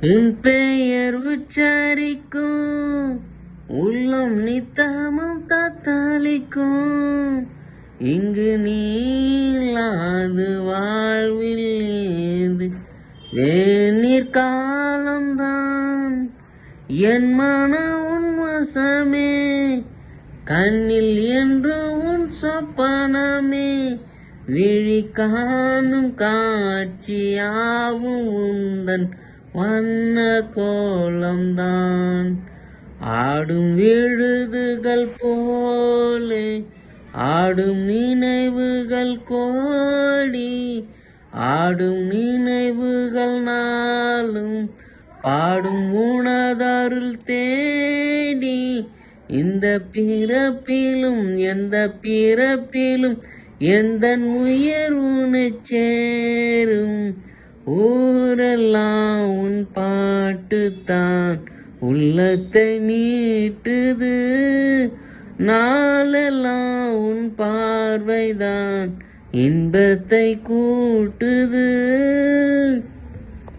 உன் பெயர் உச்சரிக்கும் உள்ளம் நித்தமும் தத்தளிக்கும். இங்கு நீளாது வாழ்வில் ஏது வேநீர் காலம்தான். என் மன உன் வசமே, கண்ணில் என்று உன் சொப்பனமே. விழி காணும் காட்சியாவும் உந்தன் வண்ண கோலம்தான். ஆடும் விழுதுகள் போலே ஆடும் நினைவுகள் கோடி. ஆடும் நினைவுகள் நாளும் பாடும் உனதருள் தேடி. இந்த பிறப்பிலும் எந்த பிறப்பிலும் எந்தன் உயர் உனைச் சேரும். ஊரெல்லாம் உன் பாட்டுத்தான் உள்ளத்தை மீட்டுது. நாளெல்லாம் உன் பார்வைதான் இன்பத்தை கூட்டுது.